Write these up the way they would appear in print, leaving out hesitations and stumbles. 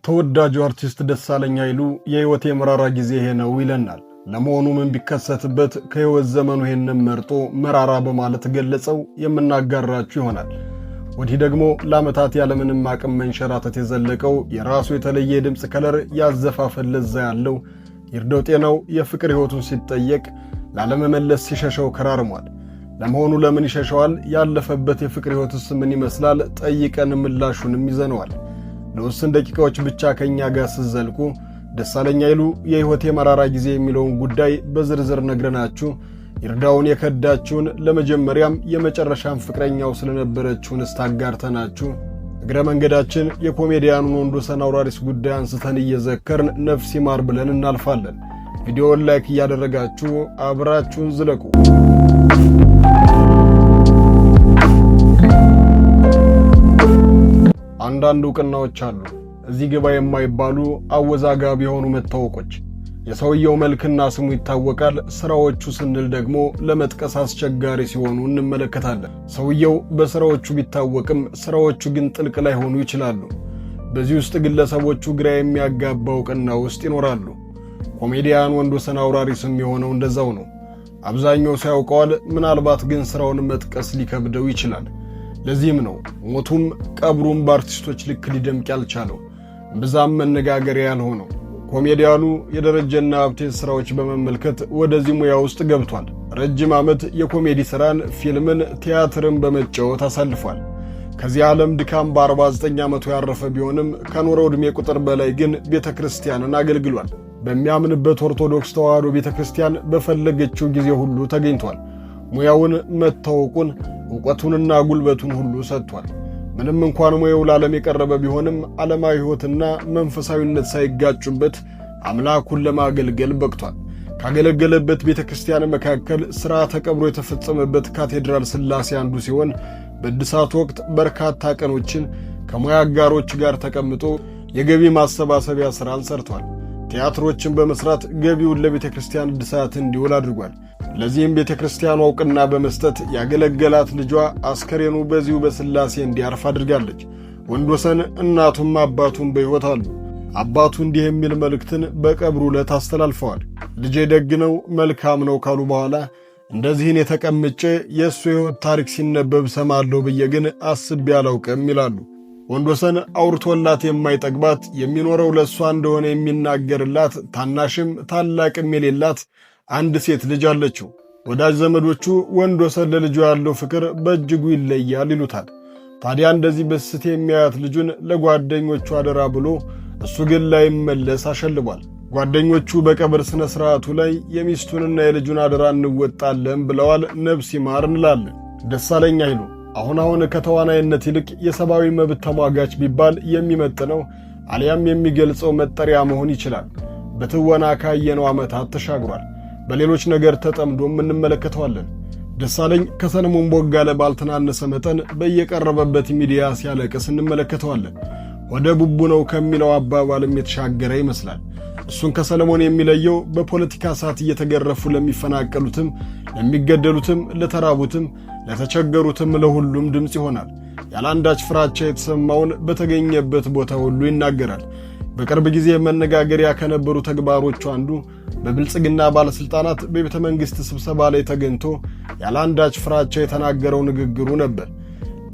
ተወዳጁ አርቲስት ደሳለኝ ኃይሉ የህይወቴ መራራ ጊዜ ይሄ ነው ይለናል። ለመሆኑ ምን ቢከሰትበት ከህይወት ዘመኑ ይሄንን መርጦ መራራ በማለት ገለጸው? የምናጋራችሁ ይሆናል። ወዲህ ደግሞ ለዓመታት ያለምንም አቅም መንሸራተት የዘለቀው የራሱ የተለየ የድምፅ ከለር ያዘፋፈን ለዛ ያለው ይርዳው ጤናው የፍቅር ህይወቱን ሲጠየቅ ላለመመለስ ሲሸሸው ከራርሟል። ለመሆኑ ለምን ይሸሸዋል? ያለፈበት የፍቅር ህይወትስ ምን ይመስላል? ጠይቀን ምላሹንም ይዘነዋል። ለውስን ደቂቃዎች ብቻ ከኛ ጋር ሲዘልቁ ደሳለኝ ኃይሉ የህይወቴ መራራ ጊዜ የሚለውን ጉዳይ በዝርዝር ነግረናችሁ ይርዳውን የከዳችውን ለመጀመሪያም የመጨረሻም ፍቅረኛው ስለነበረችውን ስታጋርተናችሁ እግረ መንገዳችን የኮሜዲያኑን ወንዶሰን አውራሪስ ጉዳይ አንስተን እየዘከርን ነፍስ ይማር ብለን እናልፋለን። ቪዲዮውን ላይክ እያደረጋችሁ አብራችሁን ዝለቁ። አንዳንድ ዕውቅናዎች አሉ፣ እዚህ ግባ የማይባሉ አወዛጋቢ የሆኑ መታወቆች። የሰውየው መልክና ስሙ ይታወቃል፣ ስራዎቹ ስንል ደግሞ ለመጥቀስ አስቸጋሪ ሲሆኑ እንመለከታለን። ሰውየው በስራዎቹ ቢታወቅም ስራዎቹ ግን ጥልቅ ላይሆኑ ይችላሉ። በዚህ ውስጥ ግለሰቦቹ ግራ የሚያጋባ ዕውቅና ውስጥ ይኖራሉ። ኮሜዲያን ወንዶሰን አውራሪስም የሆነው እንደዛው ነው። አብዛኛው ሲያውቀዋል፣ ምናልባት ግን ስራውን መጥቀስ ሊከብደው ይችላል። ለዚህም ነው ሞቱም ቀብሩም በአርቲስቶች ልክ ሊደምቅ ያልቻለው፣ ብዛም መነጋገሪያ ያልሆነው። ኮሜዲያኑ የደረጀና ሀብቴን ስራዎች በመመልከት ወደዚህ ሙያ ውስጥ ገብቷል። ረጅም ዓመት የኮሜዲ ስራን፣ ፊልምን፣ ቲያትርን በመጫወት አሳልፏል። ከዚህ ዓለም ድካም በ49 ዓመቱ ያረፈ ቢሆንም ከኖረው ዕድሜ ቁጥር በላይ ግን ቤተክርስቲያንን አገልግሏል። በሚያምንበት ኦርቶዶክስ ተዋሕዶ ቤተክርስቲያን በፈለገችው ጊዜ ሁሉ ተገኝቷል። ሙያውን፣ መታወቁን፣ ዕውቀቱንና ጉልበቱን ሁሉ ሰጥቷል። ምንም እንኳን ሙያው ለዓለም የቀረበ ቢሆንም ዓለማዊ ሕይወትና መንፈሳዊነት ሳይጋጩበት አምላኩን ለማገልገል በቅቷል። ካገለገለበት ቤተክርስቲያን መካከል ሥርዓተ ቀብሩ የተፈጸመበት ካቴድራል ሥላሴ አንዱ ሲሆን በእድሳት ወቅት በርካታ ቀኖችን ከሙያ አጋሮች ጋር ተቀምጦ የገቢ ማሰባሰቢያ ሥራን ሰርቷል። ቲያትሮችን በመስራት ገቢውን ለቤተክርስቲያን እድሳት እንዲውል አድርጓል። ለዚህም ቤተክርስቲያኑ ዕውቅና በመስጠት ያገለገላት ልጇ አስከሬኑ በዚሁ በሥላሴ እንዲያርፍ አድርጋለች። ወንዶሰን እናቱም አባቱም በሕይወት አሉ። አባቱ እንዲህ የሚል መልእክትን በቀብሩ ዕለት አስተላልፈዋል። ልጄ ደግ ነው፣ መልካም ነው ካሉ በኋላ እንደዚህን የተቀምጬ የእሱ ሕይወት ታሪክ ሲነበብ ሰማለሁ ብዬ ግን አስቤ አላውቅም ይላሉ። ወንዶሰን አውርቶላት የማይጠግባት የሚኖረው ለእሷ እንደሆነ የሚናገርላት ታናሽም ታላቅም የሌላት አንድ ሴት ልጅ አለችው። ወዳጅ ዘመዶቹ ወንዶሰን ለልጁ ያለው ፍቅር በእጅጉ ይለያል ይሉታል። ታዲያ እንደዚህ በስስት የሚያያት ልጁን ለጓደኞቹ አደራ ብሎ እሱ ግን ላይመለስ አሸልቧል። ጓደኞቹ በቀብር ሥነ ሥርዓቱ ላይ የሚስቱንና የልጁን አደራ እንወጣለን ብለዋል። ነፍስ ይማር እንላለን። ደሳለኝ ኃይሉ አሁን ከተዋናይነት ይልቅ የሰብአዊ መብት ተሟጋች ቢባል የሚመጥነው አሊያም የሚገልጸው መጠሪያ መሆን ይችላል። በትወና ካየነው ዓመታት ተሻግሯል። በሌሎች ነገር ተጠምዶም እንመለከተዋለን። ደሳለኝ ከሰለሞን ቦጋለ ባልተናነሰ መጠን በየቀረበበት ሚዲያ ሲያለቅስ እንመለከተዋለን። ወደ ቡቡ ነው ከሚለው አባባልም የተሻገረ ይመስላል። እሱን ከሰለሞን የሚለየው በፖለቲካ ሰዓት እየተገረፉ ለሚፈናቀሉትም፣ ለሚገደሉትም፣ ለተራቡትም፣ ለተቸገሩትም ለሁሉም ድምፅ ይሆናል። ያላንዳች ፍራቻ የተሰማውን በተገኘበት ቦታ ሁሉ ይናገራል። በቅርብ ጊዜ መነጋገሪያ ከነበሩ ተግባሮቹ አንዱ በብልጽግና ባለስልጣናት በቤተ መንግሥት ስብሰባ ላይ ተገኝቶ ያላንዳች ፍራቻ የተናገረው ንግግሩ ነበር።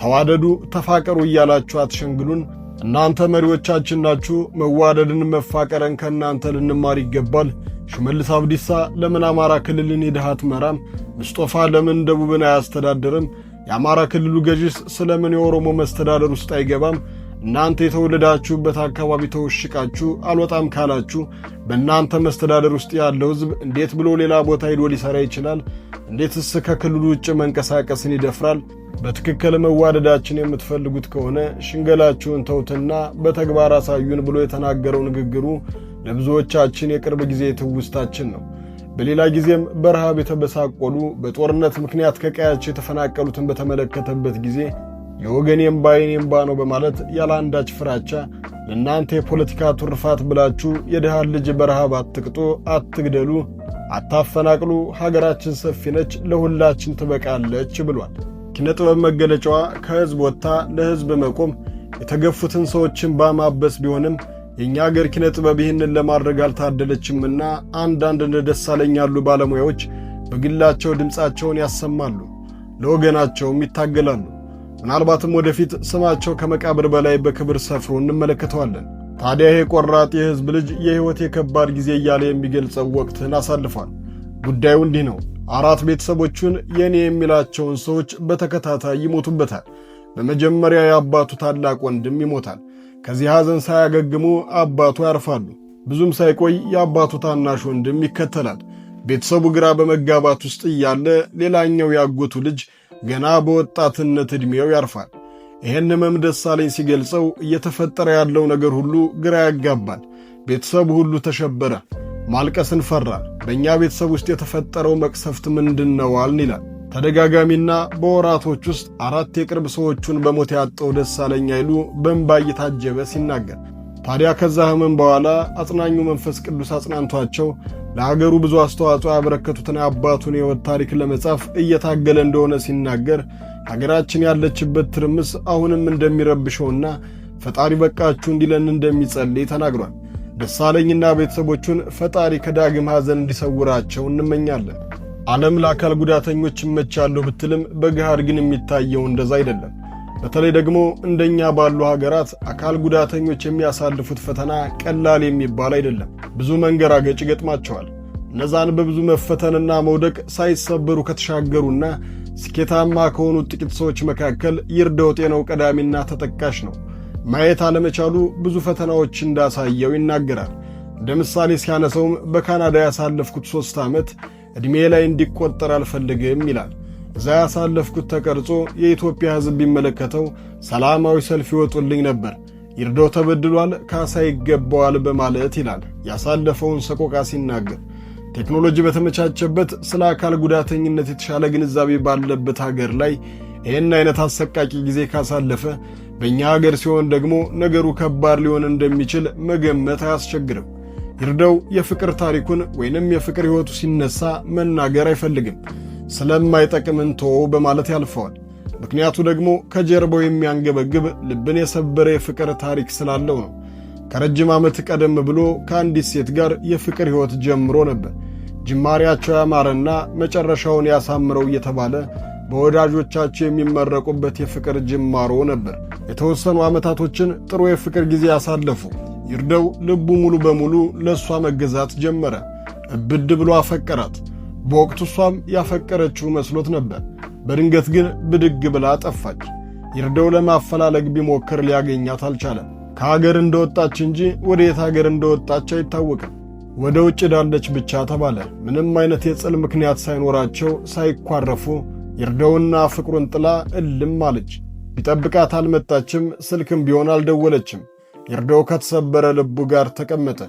ተዋደዱ፣ ተፋቀሩ እያላችሁ አትሸንግሉን። እናንተ መሪዎቻችን ናችሁ። መዋደድን፣ መፋቀረን ከእናንተ ልንማር ይገባል። ሽመልስ አብዲሳ ለምን አማራ ክልልን ሄደህ አትመራም? ሙስጠፋ ለምን ደቡብን አያስተዳድርም? የአማራ ክልሉ ገዢስ ስለምን የኦሮሞ መስተዳደር ውስጥ አይገባም? እናንተ የተወለዳችሁበት አካባቢ ተወሽቃችሁ አልወጣም ካላችሁ በእናንተ መስተዳደር ውስጥ ያለው ሕዝብ እንዴት ብሎ ሌላ ቦታ ሄዶ ሊሰራ ይችላል? እንዴትስ ከክልሉ ውጭ መንቀሳቀስን ይደፍራል? በትክክል መዋደዳችን የምትፈልጉት ከሆነ ሽንገላችሁን ተውትና በተግባር አሳዩን ብሎ የተናገረው ንግግሩ ለብዙዎቻችን የቅርብ ጊዜ ትውስታችን ነው። በሌላ ጊዜም በረሃብ የተበሳቆሉ በጦርነት ምክንያት ከቀያቸው የተፈናቀሉትን በተመለከተበት ጊዜ የወገኔም ባይኔም ባ ነው በማለት ያላንዳች ፍራቻ ለእናንተ የፖለቲካ ቱርፋት ብላችሁ የድሃን ልጅ በረሃብ አትቅጡ፣ አትግደሉ፣ አታፈናቅሉ፣ ሀገራችን ሰፊ ነች፣ ለሁላችን ትበቃለች ብሏል። ኪነጥበብ መገለጫዋ ከሕዝብ ወጥታ ለሕዝብ መቆም የተገፉትን ሰዎችን ባማበስ ቢሆንም የኛ ሀገር ኪነ ጥበብ ይህንን ለማድረግ አልታደለችምና አንዳንድ እንደ ደሳለኝ ያሉ ባለሙያዎች በግላቸው ድምፃቸውን ያሰማሉ፣ ለወገናቸውም ይታገላሉ። ምናልባትም ወደፊት ስማቸው ከመቃብር በላይ በክብር ሰፍሮ እንመለከተዋለን። ታዲያ ይሄ ቆራጥ የሕዝብ ልጅ የሕይወት የከባድ ጊዜ እያለ የሚገልጸው ወቅትን አሳልፏል። ጉዳዩ እንዲህ ነው። 4 ቤተሰቦቹን የኔ የሚላቸውን ሰዎች በተከታታይ ይሞቱበታል። በመጀመሪያ የአባቱ ታላቅ ወንድም ይሞታል። ከዚህ ሐዘን ሳያገግሙ አባቱ ያርፋሉ። ብዙም ሳይቆይ የአባቱ ታናሽ ወንድም ይከተላል። ቤተሰቡ ግራ በመጋባት ውስጥ እያለ ሌላኛው ያጎቱ ልጅ ገና በወጣትነት ዕድሜው ያርፋል። ይህን ሕመም ደሳለኝ ሲገልጸው እየተፈጠረ ያለው ነገር ሁሉ ግራ ያጋባል። ቤተሰቡ ሁሉ ተሸበረ፣ ማልቀስን ፈራ። በእኛ ቤተሰብ ውስጥ የተፈጠረው መቅሰፍት ምንድነው አልን ይላል። ተደጋጋሚና በወራቶች ውስጥ 4 የቅርብ ሰዎቹን በሞት ያጣው ደሳለኝ ኃይሉ በእንባ እየታጀበ ሲናገር፣ ታዲያ ከዛ ሕመም በኋላ አጽናኙ መንፈስ ቅዱስ አጽናንቷቸው ለሀገሩ ብዙ አስተዋጽኦ ያበረከቱትን አባቱን የሕይወት ታሪክ ለመጻፍ እየታገለ እንደሆነ ሲናገር ሀገራችን ያለችበት ትርምስ አሁንም እንደሚረብሸውና ፈጣሪ በቃችሁ እንዲለን እንደሚጸልይ ተናግሯል። ደሳለኝና ቤተሰቦቹን ፈጣሪ ከዳግም ሐዘን እንዲሰውራቸው እንመኛለን። ዓለም ለአካል ጉዳተኞች ይመቻለሁ ብትልም በገሃድ ግን የሚታየው እንደዛ አይደለም። በተለይ ደግሞ እንደኛ ባሉ ሀገራት አካል ጉዳተኞች የሚያሳልፉት ፈተና ቀላል የሚባል አይደለም። ብዙ መንገራገጭ ይገጥማቸዋል። እነዛን በብዙ መፈተንና መውደቅ ሳይሰበሩ ከተሻገሩና ስኬታማ ከሆኑ ጥቂት ሰዎች መካከል ይርዳው ጤናው ቀዳሚና ተጠቃሽ ነው። ማየት አለመቻሉ ብዙ ፈተናዎች እንዳሳየው ይናገራል። እንደ ምሳሌ ሲያነሰውም በካናዳ ያሳለፍኩት 3 ዓመት ዕድሜ ላይ እንዲቆጠር አልፈልግም ይላል። እዛ ያሳለፍኩት ተቀርጾ የኢትዮጵያ ሕዝብ ቢመለከተው ሰላማዊ ሰልፍ ይወጡልኝ ነበር። ይርዳው ተበድሏል፣ ካሳ ይገባዋል በማለት ይላል ያሳለፈውን ሰቆቃ ሲናገር። ቴክኖሎጂ በተመቻቸበት ስለ አካል ጉዳተኝነት የተሻለ ግንዛቤ ባለበት ሀገር ላይ ይህን አይነት አሰቃቂ ጊዜ ካሳለፈ በእኛ ሀገር ሲሆን ደግሞ ነገሩ ከባድ ሊሆን እንደሚችል መገመት አያስቸግርም። ይርዳው የፍቅር ታሪኩን ወይንም የፍቅር ሕይወቱ ሲነሳ መናገር አይፈልግም። ስለማይጠቅም እንተወው በማለት ያልፈዋል። ምክንያቱ ደግሞ ከጀርባው የሚያንገበግብ ልብን የሰበረ የፍቅር ታሪክ ስላለው ነው። ከረጅም ዓመት ቀደም ብሎ ከአንዲት ሴት ጋር የፍቅር ሕይወት ጀምሮ ነበር። ጅማሬያቸው ያማረና መጨረሻውን ያሳምረው እየተባለ በወዳጆቻቸው የሚመረቁበት የፍቅር ጅማሮ ነበር። የተወሰኑ ዓመታቶችን ጥሩ የፍቅር ጊዜ ያሳለፉ። ይርዳው ልቡ ሙሉ በሙሉ ለእሷ መገዛት ጀመረ። እብድ ብሎ አፈቀራት። በወቅቱ እሷም ያፈቀረችው መስሎት ነበር። በድንገት ግን ብድግ ብላ ጠፋች። ይርዳው ለማፈላለግ ቢሞክር ሊያገኛት አልቻለም። ከሀገር እንደወጣች እንጂ ወደ የት ሀገር እንደወጣች አይታወቅም። ወደ ውጭ ዳለች ብቻ ተባለ። ምንም አይነት የጽል ምክንያት ሳይኖራቸው ሳይኳረፉ ይርዳውና ፍቅሩን ጥላ እልም አለች። ቢጠብቃት አልመጣችም። ስልክም ቢሆን አልደወለችም። ይርዳው ከተሰበረ ልቡ ጋር ተቀመጠ።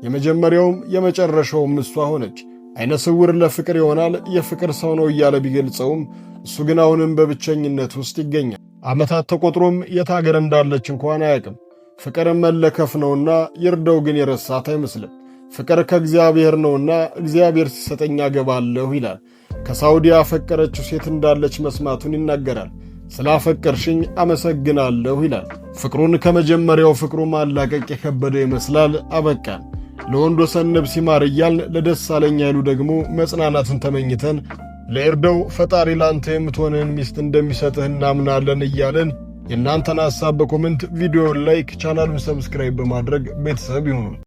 የመጀመሪያውም የመጨረሻውም እሷ ሆነች። አይነ ስውር ለፍቅር ይሆናል የፍቅር ሰው ነው እያለ ቢገልጸውም እሱ ግን አሁንም በብቸኝነት ውስጥ ይገኛል። ዓመታት ተቆጥሮም የት ሀገር እንዳለች እንኳን አያውቅም። ፍቅር መለከፍ ነውና ይርዳው ግን የረሳት አይመስልም። ፍቅር ከእግዚአብሔር ነውና እግዚአብሔር ሲሰጠኝ አገባለሁ ይላል። ከሳውዲ ያፈቀረችው ሴት እንዳለች መስማቱን ይናገራል። ስላፈቀርሽኝ አመሰግናለሁ ይላል። ፍቅሩን ከመጀመሪያው ፍቅሩ ማላቀቅ የከበደው ይመስላል። አበቃን። ለወንዶሰን ነፍስ ይማር እያልን ለደሳለኝ ኃይሉ ደግሞ መጽናናትን ተመኝተን ለይርዳው ፈጣሪ ላንተ የምትሆንን ሚስት እንደሚሰጥህ እናምናለን እያልን የእናንተን ሐሳብ በኮሜንት ቪዲዮውን ላይክ፣ ቻናሉን ሰብስክራይብ በማድረግ ቤተሰብ ይሁኑ።